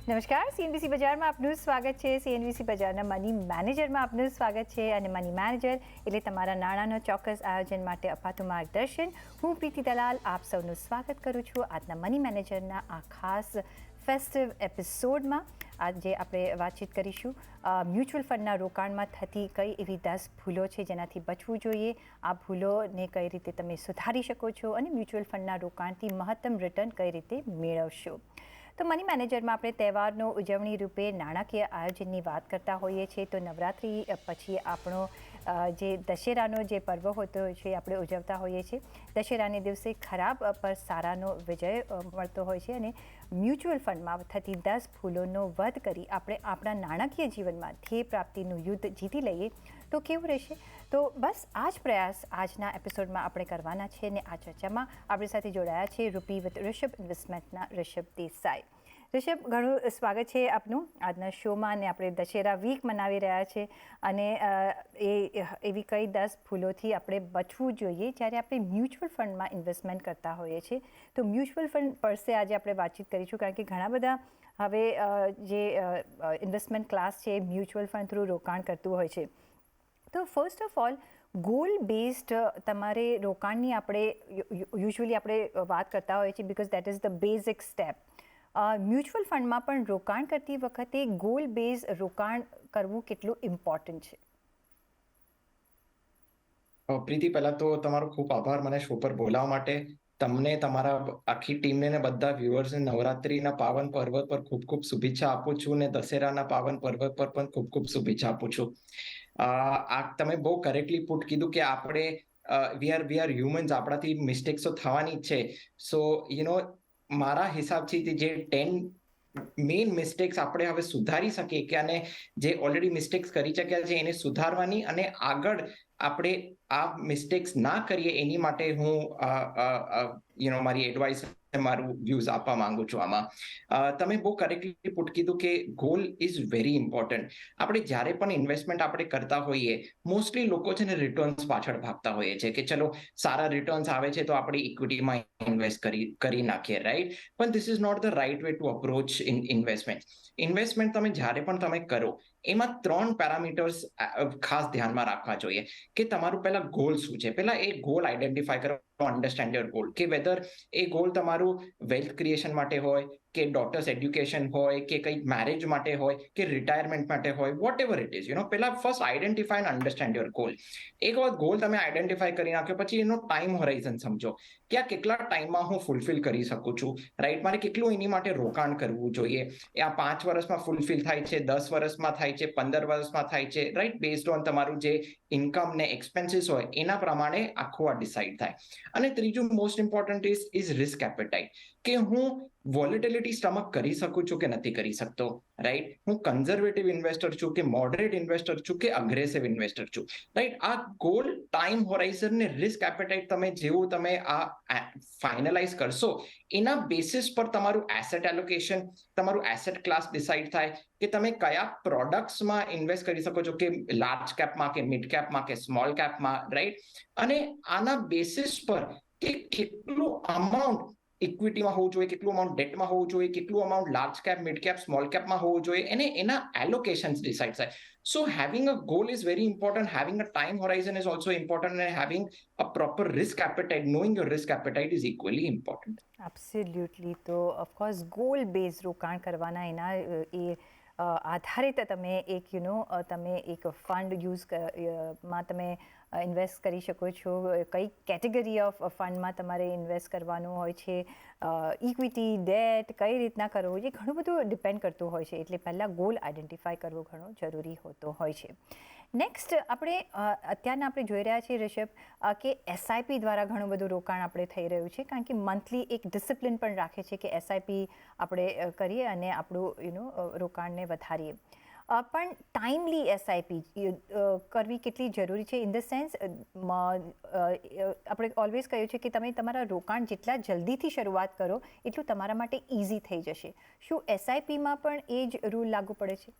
નમસ્કાર, CNBC બજારમાં આપનું સ્વાગત છે. CNBC બજારના મની મેનેજરમાં આપનું સ્વાગત છે. અને મની મેનેજર એટલે તમારા નાણાંનો ચોક્કસ આયોજન માટે અપાતું માર્ગદર્શન. હું પ્રીતિ દલાલ આપ સૌનું સ્વાગત કરું છું આજના મની મેનેજરના આ ખાસ ફેસ્ટિવ એપિસોડમાં. આજે આપણે વાતચીત કરીશું મ્યુચ્યુઅલ ફંડના રોકાણમાં થતી કઈ એવી 10 ભૂલો છે જેનાથી બચવું જોઈએ, આ ભૂલોને કઈ રીતે તમે સુધારી શકો છો અને મ્યુચ્યુઅલ ફંડના રોકાણથી મહત્તમ રિટર્ન કઈ રીતે મેળવશો. તો મની મેનેજરમાં આપણે તહેવારનો ઉજવણી રૂપે નાણાકીય આયોજનની વાત કરતા હોઈએ છીએ. તો નવરાત્રિ પછી આપણો જે દશેરાનો જે પર્વ હોતો છે આપણે ઉજવતા હોઈએ છીએ. દશેરાને દિવસે ખરાબ પર સારાનો વિજય મળતો હોય છે અને મ્યુચ્યુઅલ ફંડમાં થતી 10 ભૂલોનો વધ કરી આપણે આપણા નાણાકીય જીવનમાં ધ્યેય પ્રાપ્તિનું યુદ્ધ જીતી લઈએ તો કેવું રહેશે. તો બસ આ જ પ્રયાસ આજના એપિસોડમાં આપણે કરવાના છે. અને આ ચર્ચામાં આપણી સાથે જોડાયા છે રૂપી વિથ ઋષભ ઇન્વેસ્ટમેન્ટના ઋષભ દેસાઈ. ઋષભ, ઘણું સ્વાગત છે આપનું આજના શોમાં. અને આપણે દશેરા વીક મનાવી રહ્યા છે અને એવી કઈ 10 ભૂલોથી આપણે બચવું જોઈએ જ્યારે આપણે મ્યુચ્યુઅલ ફંડમાં ઇન્વેસ્ટમેન્ટ કરતા હોઈએ છીએ. તો મ્યુચ્યુઅલ ફંડ પરસે આજે આપણે વાતચીત કરીશું, કારણ કે ઘણા બધા હવે જે ઇન્વેસ્ટમેન્ટ ક્લાસ છે મ્યુચ્યુઅલ ફંડ થ્રુ રોકાણ કરતું હોય છે. તો first of all, goal based તમારે રોકાણની આપણે યુઝ્યુઅલી આપણે વાત કરતા હોઈએ છીએ because that is the basic step. Mutual ફંડમાં પણ રોકાણ કરતી વખતે ગોલ બેઝ રોકાણ કરવું કેટલું ઇમ્પોર્ટન્ટ છે? પ્રીતિ, પહેલા તો તમારો ખૂબ આભાર મને શો પર બોલાવવા માટે. તમને, તમારા આખી ટીમને ને બધા વ્યુઅર્સને નવરાત્રીના પાવન પર્વ પર ખૂબ ખૂબ શુભેચ્છા આપું છું ને દશેરાના પાવન પર્વ પર પણ ખૂબ ખૂબ શુભેચ્છા આપું છું. આ તમે બહુ કરેક્ટલી પુટ કીધું કે આપણે વી આર હ્યુમન્સ, આપણાથી મિસ્ટેક્સો થવાની જ છે. સો મારા હિસાબથી જે 10 મેઇન મિસ્ટેક્સ આપણે હવે સુધારી શકીએ કે અને જે ઓલરેડી મિસ્ટેક્સ કરી ચક્યા છે એને સુધારવાની અને આગળ આપણે આ મિસ્ટેક્સ ના કરીએ એની માટે હું મારી એડવાઇસ, મારું વ્યૂઝ આપવા માંગુ છું આમાં. તમે બહુ કરેક્ટલી પુટ કીધું કે ગોલ ઇઝ વેરી ઇમ્પોર્ટન્ટ. આપણે જ્યારે પણ ઇન્વેસ્ટમેન્ટ આપણે કરતા હોઈએ, મોસ્ટલી લોકો છે ને રિટર્ન્સ પાછળ ભાગતા હોઈએ છે કે ચલો સારા રિટર્ન્સ આવે છે તો આપણે ઇક્વિટીમાં ઇન્વેસ્ટ કરી નાખીએ, રાઈટ? પણ this is not the right way to approach investment. Investment તમે જ્યારે પણ તમે કરો એમાં 3 પેરામીટર્સ ખાસ ધ્યાનમાં રાખવા જોઈએ કે તમારું પહેલા ગોલ શું છે. પહેલા એ ગોલ આઈડેન્ટિફાય કરો, અન્ડરસ્ટેન્ડ યોર ગોલ, કે વેધર એ ગોલ તમારું વેલ્થ ક્રિએશન માટે હોય કે ડોટર્સ એડ્યુકેશન હોય કે કંઈક મેરેજ માટે હોય કે રિટાયરમેન્ટ માટે હોય, વોટ એવર ઇટ ઇઝ. પહેલા first identify and understand your goal. એક વખત ગોલ તમે આઈડેન્ટિફાય કરી નાખ્યો પછી એનો ટાઈમ હોરાઇઝન સમજો કે આ કેટલા ટાઈમમાં હું ફૂલફિલ કરી શકું છું, રાઈટ? મારે કેટલું એની માટે રોકાણ કરવું જોઈએ. એ આ 5 વર્ષમાં ફૂલફિલ થાય છે, 10 વર્ષમાં થાય છે, 15 વર્ષમાં થાય છે, રાઈટ? બેઝડ ઓન તમારું જે ઇન્કમ ને એક્સપેન્સીસ હોય એના પ્રમાણે આખું આ ડિસાઇડ થાય. અને ત્રીજું most important is risk appetite, કે હું વોલેટિલિટી સ્ટમક કરી શકું છું કે નથી કરી શકતો, રાઈટ? હું કન્ઝર્વેટિવ ઇન્વેસ્ટર છું કે મોડરેટ ઇન્વેસ્ટર છું કે અગ્રેસિવ ઇન્વેસ્ટર છું, રાઈટ? આ ગોલ, ટાઈમ હોરાઇઝન ને રિસ્ક એપેટાઇટ તમે આ ફાઇનલાઇઝ કરશો એના બેસિસ પર તમારું એસેટ એલોકેશન, તમારું એસેટ ક્લાસ ડિસાઇડ થાય કે તમે કયા પ્રોડક્ટ્સમાં ઇન્વેસ્ટ કરી શકો છો, કે લાર્જ કેપમાં કે મિડ કેપમાં કે સ્મોલ કેપમાં, રાઈટ? અને આના બેસિસ પર કે કેટલું અમાઉન્ટ ઇક્વિટીમાં હોવું જોઈએ, કેટલું અમાઉન્ટ ડેટમાં હોવું જોઈએ, કેટલું amount large cap, mid cap, small કેપમાં હોવું જોઈએ, અને એના એલોકેશન્સ ડિસાઇડ થાય. So having a goal is very important. Having a time horizon is also important, and having a proper risk appetite, knowing your risk appetite is equally important. Absolutely. તો of course goal base રોકાણ કરવાના એના એ આધારિત તમે એક તમે એક fund માં તમે ઇન્વેસ્ટ કરી શકો છો. કઈ કેટેગરી ઓફ ફંડમાં તમારે ઇન્વેસ્ટ કરવાનું હોય છે, ઇક્વિટી, ડેટ, કઈ રીતના કરવું, એ ઘણું બધું ડિપેન્ડ કરતું હોય છે. એટલે પહેલાં ગોલ આઈડેન્ટિફાય કરવો ઘણો જરૂરી હોતો હોય છે. નેક્સ્ટ, અત્યારના આપણે જોઈ રહ્યા છીએ ઋષભ કે એસઆઈપી દ્વારા ઘણું બધું રોકાણ આપણે થઈ રહ્યું છે, કારણ કે મંથલી એક ડિસિપ્લિન પણ રાખે છે કે એસઆઈપી આપણે કરીએ અને આપણું રોકાણને વધારીએ. પણ ટાઈમલી એસઆઈપી કરવી કેટલી જરૂરી છે? ઇન ધ સેન્સ, આપણે ઓલવેઝ કહ્યું છે કે તમે તમારા રોકાણ જેટલા જલ્દીથી શરૂઆત કરો એટલું તમારા માટે ઇઝી થઈ જશે. શું એસઆઈપીમાં પણ એ જ રૂલ લાગુ પડે છે?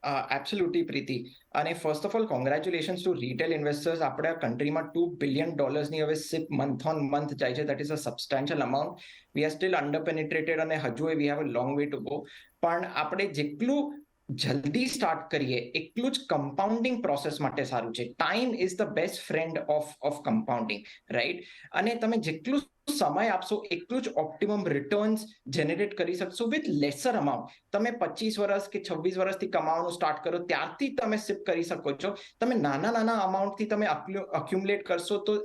એબ્સોલ્યુટલી પ્રીતિ. અને first of all congratulations two retail investors. આપણા કન્ટ્રીમાં $2 બિલિયન હવે સિપ મંથ ઓન મંથ જાય છે. That is a substantial amount. We are still under penetrated અને હજુ we have a long way to go. પણ આપણે જેટલું જલ્દી સ્ટાર્ટ કરીએ એટલું જ કમ્પાઉન્ડિંગ પ્રોસેસ માટે સારું છે. Time is the best friend of compounding, right? અને તમે જેટલું સમય આપશો એટલું જ ઓપ્ટિમમ રિટર્ન્સ જનરેટ કરી શકશો વિથ લેસર અમાઉન્ટ. તમે 25 વર્ષ કે 26 વર્ષથી કમાવાનું સ્ટાર્ટ કરો ત્યારથી તમે સિપ કરી શકો છો. તમે નાના નાના અમાઉન્ટથી તમે અક્યુમ્યુલેટ કરશો તો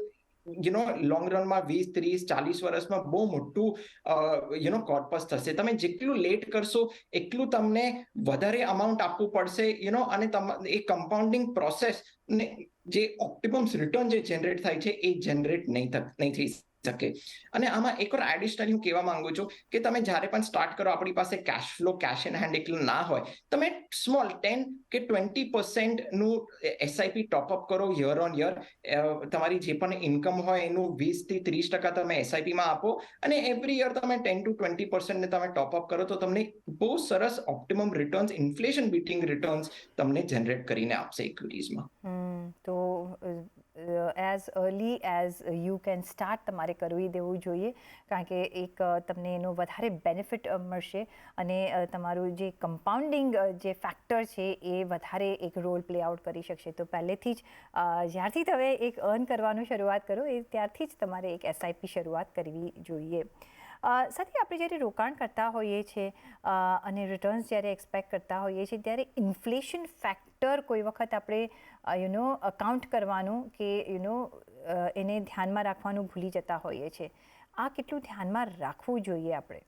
લોંગ રનમાં 20, 30, 40 વર્ષમાં બહુ મોટું કોર્પસ થશે. તમે જેટલું લેટ કરશો એટલું તમને વધારે અમાઉન્ટ આપવું પડશે અને એ કમ્પાઉન્ડિંગ પ્રોસેસ ને જે ઓપ્ટિમમ રિટર્ન જે જનરેટ થાય છે એ જનરેટ નહીં થઈ શકે. અને આમાં એક એડિશનલ હું કહેવા માંગુ છું કે તમે જ્યારે પણ સ્ટાર્ટ કરો આપણી પાસે cash flow cash in hand એટલું ના હોય. તમે સ્મોલ 10 કે 20% એસઆઈપી ટોપઅપ કરો યર ઓન યર. તમારી જે પણ ઇન્કમ હોય એનું 20 થી 30% તમે એસઆઈપીમાં આપો અને એવરી યર તમે 10 to 20% ને તમે ટોપઅપ કરો તો તમને બહુ સરસ optimum returns inflation beating returns તમને જનરેટ કરીને આપશે ઇક્વિટીઝમાં. તો as early as you can start તમારે કરવી દેવું જોઈએ, કારણ કે એક તમને એનો વધારે બેનિફિટ મળશે અને તમારું જે કમ્પાઉન્ડિંગ જે ફેક્ટર છે એ વધારે એક રોલ પ્લે આઉટ કરી શકશે. તો પહેલેથી જ જ્યારથી તમે એક અર્ન કરવાનું શરૂઆત કરો એ ત્યારથી જ તમારે એક એસઆઈપી શરૂઆત કરવી જોઈએ. સાથે આપણે જ્યારે રોકાણ કરતા હોઈએ છીએ અને રિટર્ન્સ જ્યારે એક્સપેક્ટ કરતા હોઈએ છીએ ત્યારે ઇન્ફ્લેશન ફેક્ટર કોઈ વખત આપણે અકાઉન્ટ કરવાનું કે એને ધ્યાનમાં રાખવાનું ભૂલી જતા હોઈએ છીએ. આ કેટલું ધ્યાનમાં રાખવું જોઈએ આપણે?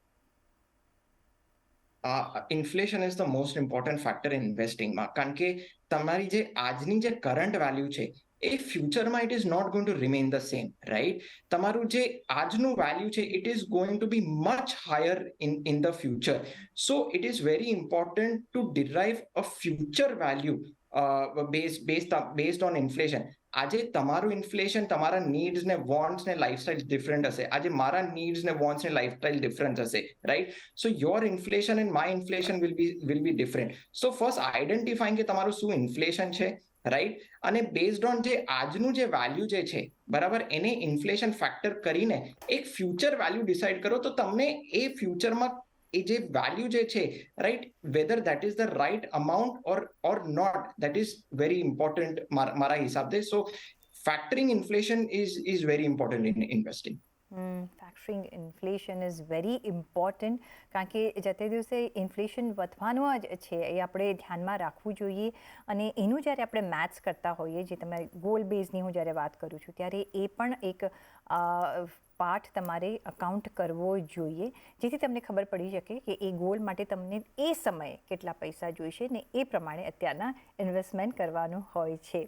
Inflation is the most important factor in ઇન્વેસ્ટિંગમાં. કારણ કે તમારી જે આજની જે કરંટ વેલ્યુ છે એ ફ્યુચરમાં it is not going to remain the same, right? તમારું જે આજનું વેલ્યુ છે it is going to be much higher in the future. So it is very important to derive a future value based on inflation. આજે તમારું inflation તમારા needs ને wants ને lifestyle different હશે. આજે મારા નીડ્સ ને વોન્ટ્સ ને લાઈફસ્ટાઈલ ડિફરન્ટ હશે, right? So your inflation and my inflation will be different. So first identifying કે તમારું શું ઇન્ફ્લેશન છે, રાઈટ? અને બેઝડ ઓન જે આજનું જે વેલ્યુ જે છે, બરાબર, એને ઇન્ફ્લેશન ફેક્ટર કરીને એક ફ્યુચર વેલ્યુ ડિસાઇડ કરો તો તમને એ ફ્યુચરમાં એ જે વેલ્યુ જે છે, right, whether that is the right amount or not, that is very important મારા હિસાબથી. So factoring inflation is very important in investing. Factoring inflation is very important, કારણ કે જતે દિવસે ઇન્ફ્લેશન વધવાનું જ છે એ આપણે ધ્યાનમાં રાખવું જોઈએ. અને એનું જ્યારે આપણે મેથ્સ કરતા હોઈએ, જે તમે ગોલ બેઝની હું જ્યારે વાત કરું છું ત્યારે એ પણ એક પાર્ટ તમારે અકાઉન્ટ કરવો જોઈએ, જેથી તમને ખબર પડી શકે કે એ ગોલ માટે તમને એ સમયે કેટલા પૈસા જોઈશે ને એ પ્રમાણે અત્યારના ઇન્વેસ્ટમેન્ટ કરવાનું હોય છે.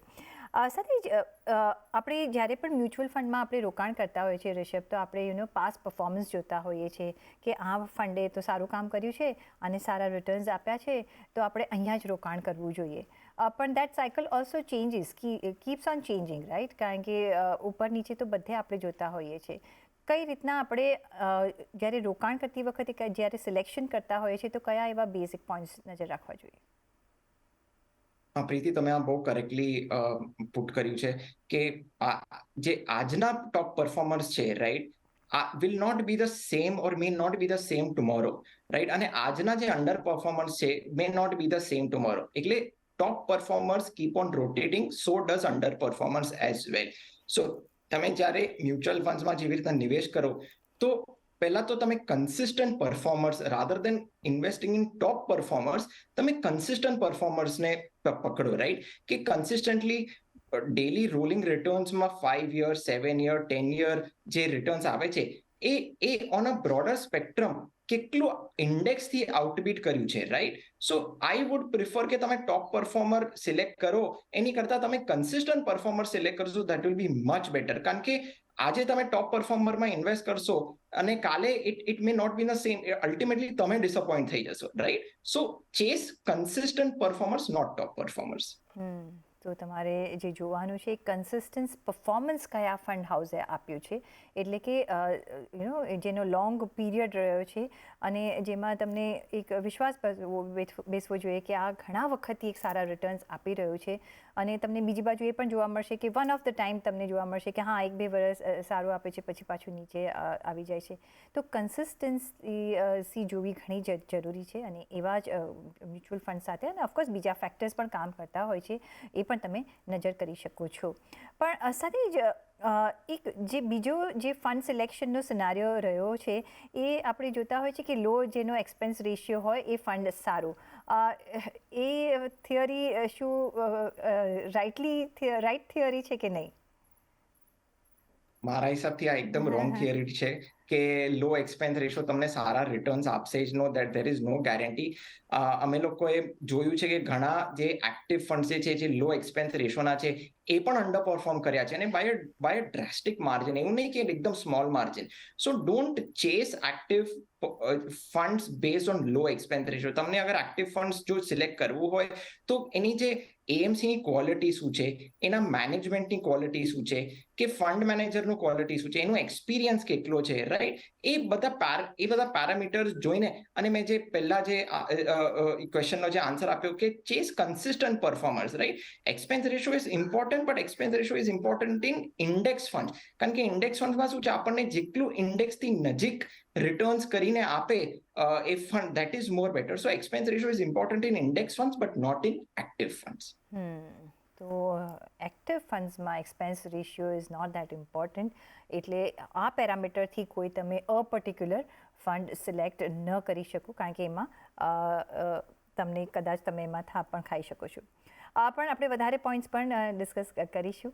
સાથે જ આપણે જ્યારે પણ મ્યુચ્યુઅલ ફંડમાં આપણે રોકાણ કરતા હોઈએ છીએ રિષભ, તો આપણે પાસ્ટ પરફોર્મન્સ જોતા હોઈએ છીએ કે આ ફંડે તો સારું કામ કર્યું છે અને સારા રિટર્ન્સ આપ્યા છે તો આપણે અહીંયા જ રોકાણ કરવું જોઈએ. પણ that cycle also changes, keeps on changing, right? કારણ કે ઉપર નીચે તો બધે આપણે જોતા હોઈએ છીએ. કઈ રીતના આપણે જ્યારે રોકાણ કરતી વખતે જ્યારે સિલેક્શન કરતા હોઈએ છીએ તો કયા એવા બેઝિક પોઈન્ટ્સ નજર રાખવા જોઈએ? પ્રીતિ, તમે આ બહુ કરેક્ટલી પુટ કર્યું છે કે જે આજના ટોપ પરફોર્મર્સ છે, right, will not be the same or may not be the same tomorrow, right? અને આજના જે અંડર પરફોર્મર્સ છે may not be the same tomorrow. એટલે top performers keep on rotating, so does under performers as well. સો તમે જ્યારે mutual ફંડ્સમાં જેવી રીતના નિવેશ કરો તો પહેલા તો તમે consistent performers rather than investing in top performers, તમે કન્સિસ્ટન્ટ પરફોર્મર્સને પકડો, રાઈટ? કે કન્સિસ્ટન્ટલી ડેલી રોલિંગ રિટર્ન્સમાં 5 યર, 7 યર, 10 યર જે રિટર્ન્સ આવે છે એ ઓન અ બ્રોડર સ્પેક્ટ્રમ કેટલું ઇન્ડેક્સથી આઉટબીટ કર્યું છે, right? So I would prefer કે તમે ટોપ પરફોર્મર સિલેક્ટ કરો એની કરતાં તમે કન્સિસ્ટન્ટ પરફોર્મર સિલેક્ટ કરશો, that will be much better. કારણ કે આજે તમે ટોપ પરફોર્મરમાં ઇન્વેસ્ટ કરશો અને કાલે it may not be the same. Ultimately તમે ડિસઅપોઇન્ટ થઈ જશો, right? So chase consistent performers, not top performers. તો તમારે જે જોવાનું છે કન્સિસ્ટન્સ પરફોર્મન્સ કયા ફંડ હાઉસે આપ્યું છે, એટલે કે જેનો લોંગ પીરિયડ રહ્યો છે અને જેમાં તમને એક વિશ્વાસ બેસવો જોઈએ કે આ ઘણા વખતથી એક સારા રિટર્ન્સ આપી રહ્યું છે. અને તમને બીજી બાજુ એ પણ જોવા મળશે કે વન ઓફ ધ ટાઈમ તમને જોવા મળશે કે હા 1-2 વર્ષ સારું આપે છે પછી પાછું નીચે આવી જાય છે. તો કન્સિસ્ટન્સી જોવી ઘણી જરૂરી છે અને એવા જ મ્યુચ્યુઅલ ફંડ સાથે અને ઓફકોર્સ બીજા ફેક્ટર્સ પણ કામ કરતા હોય છે, એ પણ તમે નજર કરી શકો છો. પણ સાથે જ એક જે બીજો જે ફંડ સિલેક્શનનો સિનારીઓ રહ્યો છે એ આપણે જોતા હોય છે કે લો જેનો એક્સપેન્સ રેશિયો હોય એ ફંડ સારું. એ થિયરી શું રાઈટ થિયરી છે કે નહીં? મારા હિસાબથી આ એકદમ રોંગ થિયરી છે કે લો એક્સપેન્સ રેશિયો તમને સારા રિટર્ન્સ આપશે જ no, that there is no guarantee. અમે લોકોએ જોયું છે કે ઘણા જે એક્ટિવ ફંડ્સ છે જે લો એક્સપેન્સ રેશિયોના છે એ પણ અંડર પરફોર્મ કર્યા છે અને બાય ડ્રાસ્ટિક માર્જિન, એવું નહીં કે એકદમ small margin. So don't chase active funds base on low expense ratio. તમને અગર એક્ટિવ ફંડ્સ જો સિલેક્ટ કરવું હોય તો એની જે એએમસીની ક્વોલિટી શું છે, એના મેનેજમેન્ટની ક્વોલિટી શું છે, કે ફંડ મેનેજરનું ક્વોલિટી શું છે, એનો એક્સપિરિયન્સ કેટલો છે, રાઈટ? એ બધા પેરામીટર્સ જોઈને અને મેં જે પહેલા જે ક્વેશ્ચનનો જે આન્સર આપ્યો કે chess consistent performance, right? Expense ratio is important, but expense ratio is important in index fund. કારણ કે ઇન્ડેક્સ ફંડમાં શું છે, આપણને જેટલું ઇન્ડેક્સથી નજીક રિટર્ન્સ કરીને આપે એ fund, that is more better. So expense ratio is important in index funds but not in active funds. તો એક્ટિવ ફંડ્સમાં expense ratio is not that important. એટલે આ પેરામીટરથી કોઈ તમે પર્ટિક્યુલર ફંડ સિલેક્ટ ન કરી શકો, કારણ કે એમાં તમને કદાચ તમે એમાં થાપ પણ ખાઈ શકો છો. પણ આપણે વધારે પોઈન્ટ્સ પણ ડિસ્કસ કરીશું.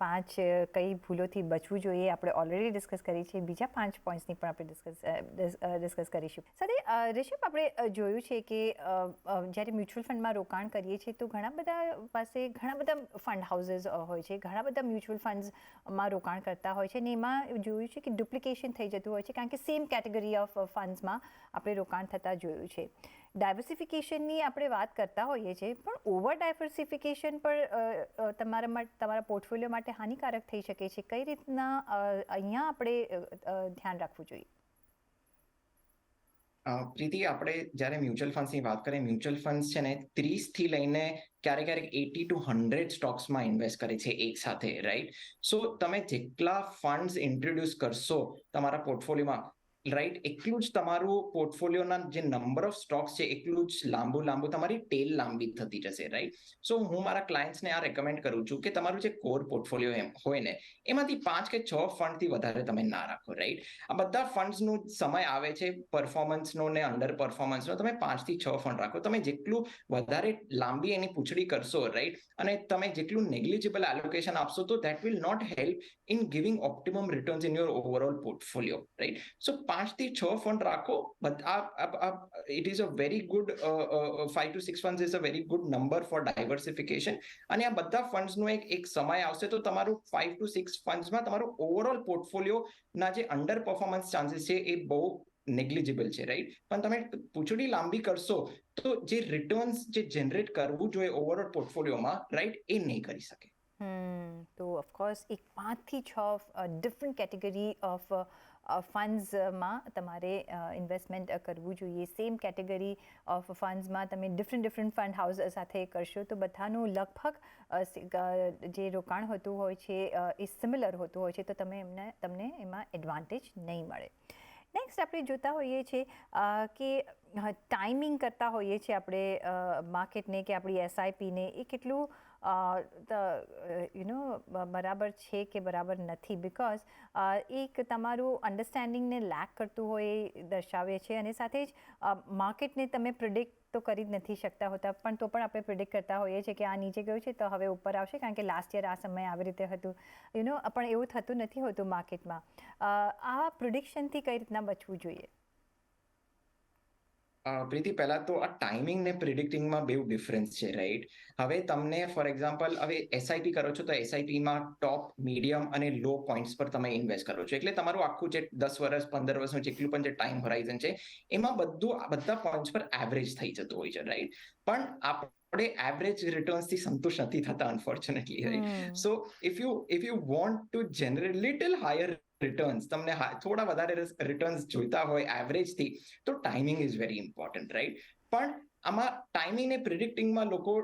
5 કઈ ભૂલોથી બચવું જોઈએ આપણે ઓલરેડી ડિસ્કસ કરી છે, બીજા 5 પોઈન્ટ્સની પણ આપણે ડિસ્કસ કરીશું. સાથે રિષભ, આપણે જોયું છે કે જ્યારે મ્યુચ્યુઅલ ફંડમાં રોકાણ કરીએ છીએ તો ઘણા બધા પાસે ઘણા બધા ફંડ હાઉસીસ હોય છે, ઘણા બધા મ્યુચ્યુઅલ ફંડ્સમાં રોકાણ કરતા હોય છે અને એમાં જોયું છે કે ડુપ્લિકેશન થઈ જતું હોય છે, કારણ કે સેમ કેટેગરી ઓફ ફંડ્સમાં આપણે રોકાણ થતાં જોયું છે. ડાયવર્સિફિકેશનની આપણે વાત કરતા હોઈએ છીએ, પણ ઓવર ડાયવર્સિફિકેશન પર તમારા પોર્ટફોલિયો માટે હાનિકારક થઈ શકે છે. કઈ રીતના અહીંયા આપણે ધ્યાન રાખવું જોઈએ? પ્રીતિ, આપણે જ્યારે મ્યુચ્યુઅલ ફંડ્સની વાત કરીએ, મ્યુચ્યુઅલ ફંડ્સ છે ને 30 થી લઈને ક્યારેક 80 to 100 સ્ટોક્સમાં ઇન્વેસ્ટ કરે છે એક સાથે, રાઈટ? સો તમે જેટલા ફંડ્સ ઇન્ટ્રોડ્યુસ કરશો તમારા પોર્ટફોલિયોમાં, રાઈટ, એટલું જ તમારું પોર્ટફોલિયોના જે નંબર ઓફ સ્ટોક્સ છે એટલું જ લાંબુ તમારી ટેલ લાંબી થતી જશે, રાઈટ? સો હું મારા ક્લાયન્ટ્સને આ રેકમેન્ડ કરું છું કે તમારું જે કોર પોર્ટફોલિયો હોય ને એમાંથી 5 કે 6 ફંડથી વધારે તમે ના રાખો, રાઈટ? આ બધા ફંડ્સનો સમય આવે છે પરફોર્મન્સનો ને અંડર પરફોર્મન્સનો. તમે 5 થી 6 ફંડ રાખો. તમે જેટલું વધારે લાંબી એની પૂંછડી કરશો, રાઈટ, અને તમે જેટલું નેગ્લિજિબલ એલોકેશન આપશો તો that will not help in giving optimum returns in your overall portfolio, right? So 5 થી 6 ફંડ રાખો. It is a very good 5 to 6 funds is a very good number for diversification. અને આ બધા ફંડ્સનો એક સમય આવશે તો તમારું 5 to 6 ફંડ્સમાં તમારું ઓવરઓલ પોર્ટફોલિયોના જે અંડર પરફોર્મન્સ ચાન્સીસ છે એ બહુ નેગ્લિજિબલ છે, રાઈટ? પણ તમે પૂંછડી લાંબી કરશો તો જે રિટર્ન્સ જે જનરેટ કરવું જોઈએ ઓવરઓલ પોર્ટફોલિયોમાં, રાઈટ, એ નહીં કરી શકે. તો ઓફકોર્સ એક 5 થી 6 ડિફરન્ટ કેટેગરી ઓફ ફંડ્સમાં તમારે ઇન્વેસ્ટમેન્ટ કરવું જોઈએ. સેમ કેટેગરી ઓફ ફંડ્સમાં તમે ડિફરન્ટ ફંડ હાઉસ સાથે કરશો તો બધાનું લગભગ જે રોકાણ હોતું હોય છે એ સિમિલર હોતું હોય છે, તો તમને એમાં એડવાન્ટેજ નહીં મળે. નેક્સ્ટ આપણે જોતા હોઈએ છીએ કે ટાઈમિંગ કરતા હોઈએ છીએ આપણે માર્કેટને કે આપણી એસઆઈપીને, એ કેટલું બરાબર છે કે બરાબર નથી, બિકોઝ એક તમારું અન્ડરસ્ટેન્ડિંગને લેક કરતું હોય એ દર્શાવે છે. અને સાથે જ માર્કેટને તમે પ્રિડિક્ટ તો કરી જ નથી શકતા હોતા, પણ તો પણ આપણે પ્રિડિક્ટ કરતા હોઈએ છીએ કે આ નીચે ગયું છે તો હવે ઉપર આવશે, કારણ કે લાસ્ટ યર આ સમયે આવી રીતે હતું, પણ એવું થતું નથી હોતું માર્કેટમાં. આ પ્રિડિક્શનથી કઈ રીતના બચવું જોઈએ? પ્રીતિ, પહેલા તો આ ટાઈમિંગ ને પ્રિડિક્ટિંગમાં બહુ ડિફરન્સ છે, રાઈટ? હવે તમને ફોર એક્ઝામ્પલ, હવે એસઆઈપી કરો છો તો એસઆઈપીમાં ટોપ, મીડિયમ અને લો પોઈન્ટ્સ પર તમે ઇન્વેસ્ટ કરો છો. એટલે તમારું આખું જે 10 વર્ષ 15 વર્ષનું જેટલું પણ જે ટાઈમ હોરાઇઝન છે એમાં બધા પોઈન્ટ્સ પર એવરેજ થઈ જતું હોય છે, રાઈટ? પણ આપણે એવરેજ રિટર્ન્સથી સંતુષ્ટ નથી થતા unfortunately, right? So if you want to generate little higher returns, તમને થોડા વધારે રિટર્ન્સ જોઈતા હોય એવરેજથી, તો timing is very important, right? પણ આમાં ટાઈમિંગ ને પ્રિડિક્ટિંગમાં લોકો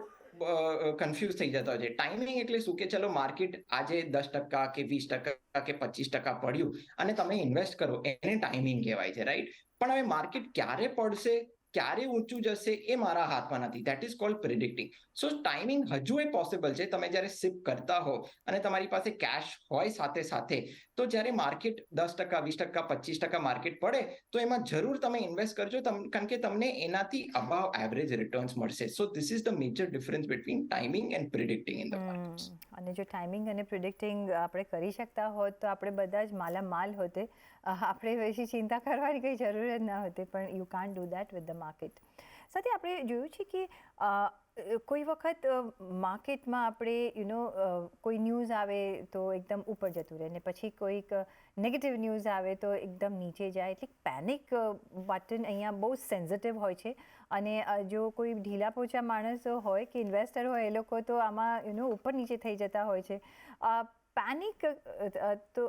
કન્ફ્યુઝ થઈ જતા હોય છે. ટાઈમિંગ એટલે શું કે ચલો માર્કેટ આજે 10% કે 20% કે 25% પડ્યું અને તમે ઇન્વેસ્ટ કરો, એને ટાઈમિંગ કહેવાય છે, રાઈટ? પણ હવે માર્કેટ ક્યારે પડશે, ક્યારે ઊંચું જશે, એ મારા હાથમાં નથી. That is called predicting. So timing હજુ એ પોસિબલ છે. તમે જ્યારે સિપ કરતા હો અને તમારી પાસે કેશ હોય સાથે સાથે, તો જ્યારે માર્કેટ 10%, 20%, 25% માર્કેટ પડે, તો એમાં જરૂર તમે ઇન્વેસ્ટ કરજો, કારણ કે તમને એનાથી અબાવ એવરેજ રિટર્ન્સ મળશે. So this is the major difference between timing and predicting in the markets. અને જો ટાઈમિંગ અને પ્રિડિક્ટિંગ આપણે કરી શકતા હોત તો આપણે બધા જ માલામાલ હોતે. આપણે બેસી ચિંતા કરવાની કંઈ જરૂર જ ન હતી, પણ you can't do that with the market. સાથે આપણે જોયું છે કે કોઈ વખત માર્કેટમાં આપણે કોઈ ન્યૂઝ આવે તો એકદમ ઉપર જતું રહે, ને પછી કોઈક નેગેટિવ ન્યૂઝ આવે તો એકદમ નીચે જાય. એટલે પેનિક બટન અહીંયા બહુ સેન્સિટિવ હોય છે. અને જો કોઈ ઢીલા પોચા માણસો હોય કે ઇન્વેસ્ટર હોય, એ લોકો તો આમાં ઉપર નીચે થઈ જતા હોય છે. પેનિક તો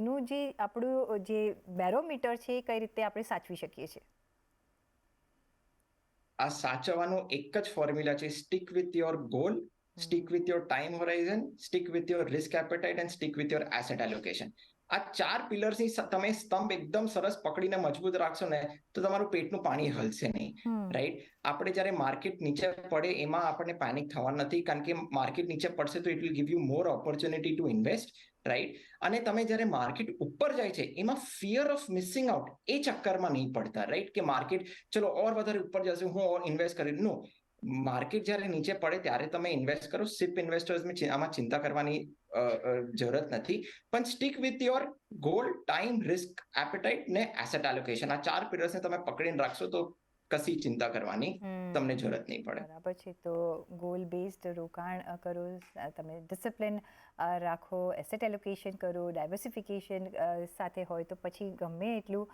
નું જે આપણું જે બેરોમીટર છે એ કઈ રીતે આપણે સાચવી શકીએ છીએ? આ સાચવવાનો એક જ ફોર્મ્યુલા છે: stick with your goal, stick with your time Horizon, stick with your risk appetite and stick with your asset allocation. આ 4 પિલર્સની તમે સ્તંભ એકદમ સરસ પકડીને મજબૂત રાખશો ને, તો તમારું પેટનું પાણી હલશે નહીં, રાઈટ? આપણે જ્યારે માર્કેટ નીચે પડે એમાં આપણને પેનિક થવાનું નથી, કારણ કે માર્કેટ નીચે પડશે તો it will give you more opportunity two invest, right? અને તમે જ્યારે માર્કેટ ઉપર જાય છે એમાં ફિયર ઓફ મિસિંગ આઉટ એ ચક્કરમાં નહીં પડતા, રાઈટ? કે માર્કેટ ચલો ઓર વધારે ઉપર જશે, હું ઇન્વેસ્ટ કરી. નો, માર્કેટ જ્યારે નીચે પડે ત્યારે તમે ઇન્વેસ્ટ કરો. સિપ ઇન્વેસ્ટર્સ આમાં ચિંતા કરવાની જરૂરત નથી. પણ stick with your goal, time, risk appetite ને એસેટ એલોકેશન. આ 4 પિલર્સને તમે પકડીને રાખશો તો કશી ચિંતા કરવાની તમને જરૂરત નહીં પડે. બરાબર છે. તો ગોલ બેઝડ રોકાણ કરો, તમે ડિસિપ્લિન રાખો, એસેટ એલોકેશન કરો, ડાયવર્સિફિકેશન સાથે હોય તો પછી ગમે એટલું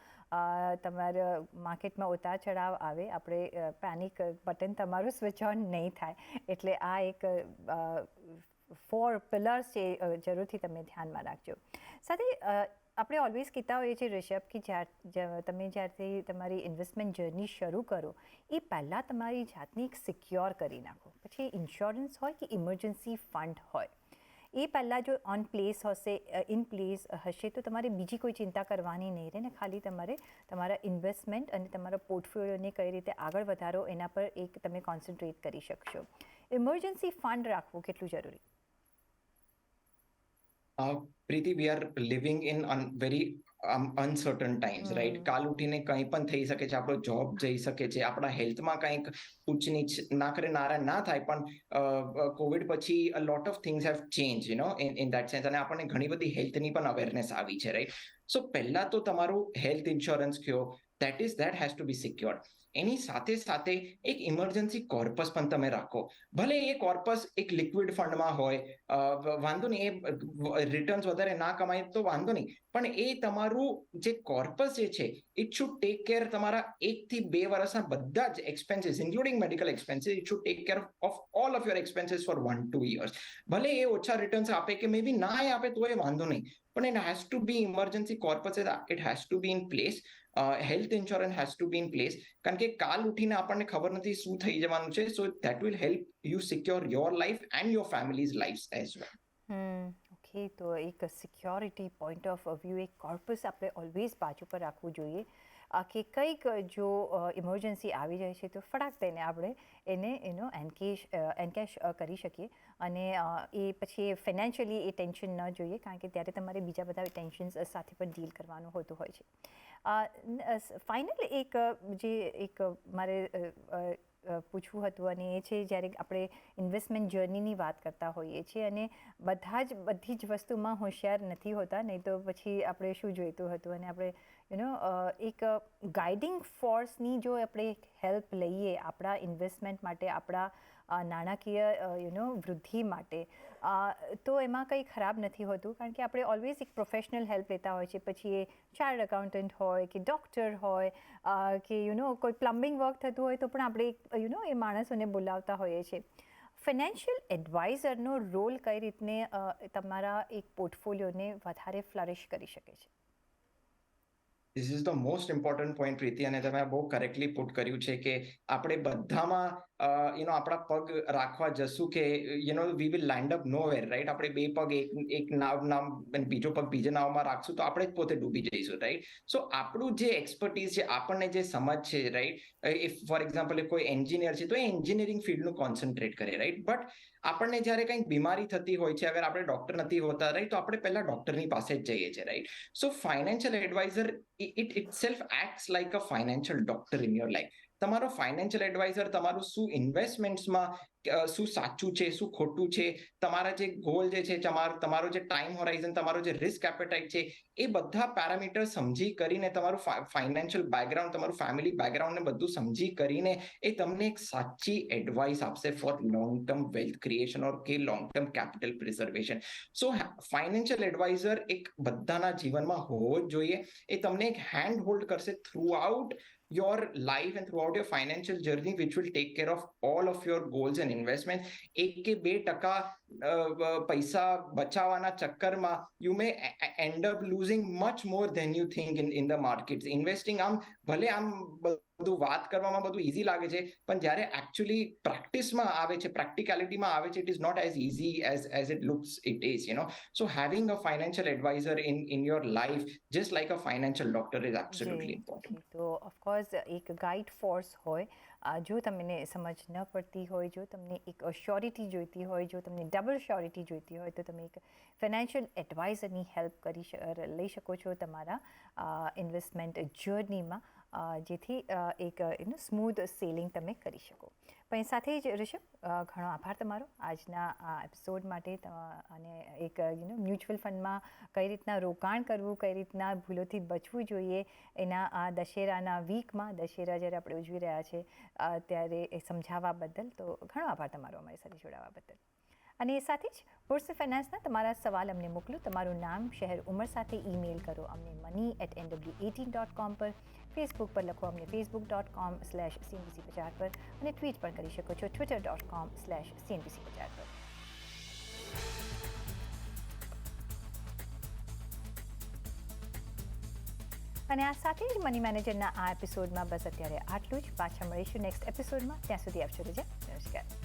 તમારા માર્કેટમાં ઉતાર ચઢાવ આવે, આપણે પેનિક બટન તમારું સ્વિચ ઓન નહીં થાય. એટલે આ એક 4 પિલર્સ છે, જરૂરથી તમે ધ્યાનમાં રાખજો. સાથે આપણે ઓલવેઝ કહેતા હોઈએ છીએ રિષભ, કે તમે જ્યારથી તમારી ઇન્વેસ્ટમેન્ટ જર્ની શરૂ કરો એ પહેલાં તમારી જાતને એક સિક્યોર કરી નાખો. પછી ઇન્સ્યોરન્સ હોય કે ઇમરજન્સી ફંડ હોય, એ પહેલાં જો ઇન પ્લેસ હશે તો તમારે બીજી કોઈ ચિંતા કરવાની નહીં રહે, ને ખાલી તમારે તમારા ઇન્વેસ્ટમેન્ટ અને તમારા પોર્ટફોલિયોને કઈ રીતે આગળ વધારો એના પર એક તમે કોન્સન્ટ્રેટ કરી શકશો. ઇમરજન્સી ફંડ રાખવું કેટલું જરૂરી? Preeti, we are living in very uncertain times, right? કાલ ઉઠીને કંઈ પણ થઈ શકે છે. આપણો જોબ જઈ શકે છે, આપણા હેલ્થમાં કંઈક ઊંચ નીચ ના કરે નારાયણ ના થાય, પણ કોવિડ પછી a lot of things have change in that sense. અને આપણને ઘણી બધી હેલ્થની પણ અવેરનેસ આવી છે, રાઈટ? સો પહેલા તો તમારું હેલ્થ ઇન્સ્યોરન્સ કયો, that has to be secured. એની સાથે સાથે એક ઇમરજન્સી કોર્પસ પણ તમે રાખો. ભલે એ કોર્પસ એક લિક્વિડ ફંડમાં હોય, વાંધો નહીં, એ રિટર્ન્સ વધારે ના કમાય તો વાંધો નહીં, પણ એ તમારું જે કોર્પસ જે છે, ઇટ શુડ ટેક કેર તમારા 1 થી 2 વર્ષના બધા જ expenses, including medical expenses. It should take care of all of your expenses for 1-2 years. ભલે એ ઓછા રિટર્ન્સ આપે કે મે બી ના આપે તો એ વાંધો નહીં, પણ it has to be emergency corpus, it has to be in place. Health insurance has to be in place, કારણ કે કાલ ઉઠીને આપણને ખબર નથી શું થઈ જવાનું છે. So that will help you secure your life and your family's lives as well. Okay, તો એક સિક્યોરિટી પોઈન્ટ ઓફ વ્યૂ, એક કોર્પસ આપણે ઓલવેઝ બાજુ પર રાખવું જોઈએ, કે કંઈક જો ઇમરજન્સી આવી જાય છે તો ફટાક દઈને આપણે એનો એનકેશ કરી શકીએ. અને એ પછી ફાઇનાન્શિયલી એ ટેન્શન ન જોઈએ, કારણ કે ત્યારે તમારે બીજા બધા ટેન્શન્સ સાથે પણ ડીલ કરવાનું હોતું હોય છે. ફાઇનલ એક મારે પૂછવું હતું, અને એ છે જ્યારે આપણે ઇન્વેસ્ટમેન્ટ જર્નીની વાત કરતા હોઈએ છીએ અને બધી જ વસ્તુમાં હોશિયાર નથી હોતા, નહીં તો પછી આપણે શું જોઈતું હતું. અને આપણે એક ગાઈડિંગ ફોર્સની જો આપણે હેલ્પ લઈએ આપણા ઇન્વેસ્ટમેન્ટ માટે, આપણા નાણાકીય વૃદ્ધિ માટે, તો એમાં કંઈ ખરાબ નથી હોતું, કારણ કે આપણે ઓલવેઝ એક પ્રોફેશનલ હેલ્પ લેતા હોય છે. પછી એ ચાર્ટર્ડ એકાઉન્ટન્ટ હોય કે ડૉક્ટર હોય કે કોઈ પ્લમ્બિંગ વર્ક થતું હોય તો પણ આપણે એ માણસોને બોલાવતા હોઈએ છીએ. ફાઇનાન્શિયલ એડવાઇઝરનો રોલ કઈ રીતને તમારા એક પોર્ટફોલિયોને વધારે ફ્લરિશ કરી શકે છે? This is the most important point, Preeti, અને તમે બહુ કરેક્ટલી પુટ કર્યું છે કે આપણે બધામાં આપણા પગ રાખવા જશું કે we will land up nowhere, right? આપણે બે પગ એક નામ અને બીજો પગ બીજા નાવમાં રાખશું તો આપણે જ પોતે ડૂબી જઈશું, રાઈટ? સો આપણું જે એક્સપર્ટીઝ છે, આપણને જે સમજ છે, રાઈટ, ઇફ ફોર એક્ઝામ્પલ કોઈ એન્જિનિયર છે તો એ એન્જિનિયરિંગ ફિલ્ડનું કોન્સન્ટ્રેટ કરે, રાઈટ? બટ આપણને જ્યારે કંઈક બીમારી થતી હોય છે, અગર આપણે ડોક્ટર નથી હોતા, રાઈટ, તો આપણે પહેલા ડોક્ટરની પાસે જ જઈએ છીએ, right? So financial adviser it itself acts like a financial doctor in your life. તમારો ફાઇનાન્શિયલ એડવાઇઝર તમારું શું ઇન્વેસ્ટમેન્ટ્સમાં શું સાચું છે, શું ખોટું છે, તમારા જે ગોલ જે છે, તમારો જે ટાઈમ હોરાઇઝન, તમારો જે રિસ્ક એપેટાઇટ છે, એ બધા પેરામીટર સમજી કરીને, તમારું ફાઇનાન્શિયલ બેકગ્રાઉન્ડ, તમારું ફેમિલી બેકગ્રાઉન્ડને બધું સમજી કરીને એ તમને એક સાચી એડવાઇસ આપશે for long term wealth creation or કે long term capital preservation. So financial advisor એક બધાના જીવનમાં હોવો જ જોઈએ. એ તમને એક હેન્ડ હોલ્ડ કરશે throughout your life and throughout your financial journey, which will take care of all of your goals and investments. 1 કે 2% પૈસા બચાવવાના ચક્કરમાં you may end up losing much more than you think in the markets. Investing ભલે બધું વાત કરવામાં બધું easy લાગે છે, પણ જ્યારે એકચ્યુઅલી પ્રેક્ટિસમાં આવે છે, પ્રેક્ટિકાલિટીમાં આવે છે, it is not as easy as it looks it is, so having a financial advisor in your life just like a financial doctor is absolutely important. તો ઓફકોર્સ એક ગાઈડ ફોર્સ હોય. જો તમને સમજ ન પડતી હોય, જો તમને એક શ્યોરિટી જોઈતી હોય, જો તમને ડબલ શ્યોરિટી જોઈતી હોય, તો તમે એક ફાઇનાન્શિયલ એડવાઇઝરની હેલ્પ લઈ શકો છો તમારા ઇન્વેસ્ટમેન્ટ જર્નીમાં, જેથી એક સ્મૂધ સેલિંગ તમે કરી શકો. પણ સાથે જ ઋષભ, ઘણો આભાર તમારો આજના આ એપિસોડ માટે, અને એક મ્યુચ્યુઅલ ફંડમાં કઈ રીતના રોકાણ કરવું, કઈ રીતના ભૂલોથી બચવું જોઈએ, એના આ દશેરાના વીકમાં, દશેરા જ્યારે આપણે ઉજવી રહ્યા છે ત્યારે એ સમજાવવા બદલ તો ઘણો આભાર તમારો અમારી સાથે જોડાવા બદલ. અને એ સાથે જ હોર્સ ફાઇનાન્સના તમારા સવાલ અમને મોકલો. તમારું નામ, શહેર, ઉંમર સાથે ઈમેલ કરો અમને money@nw18.com પર. ફેસબુક પર લખો અમને facebook.com/CNBC Bajar પર, અને ટ્વીટ પણ કરી શકો છો twitter.com/CNBC Bajar પર. અને આ સાથે જ મની મેનેજરના આ એપિસોડમાં બસ અત્યારે આટલું જ. પાછા મળીશું નેક્સ્ટ એપિસોડમાં. ત્યાં સુધી આપજો રજા. નમસ્કાર.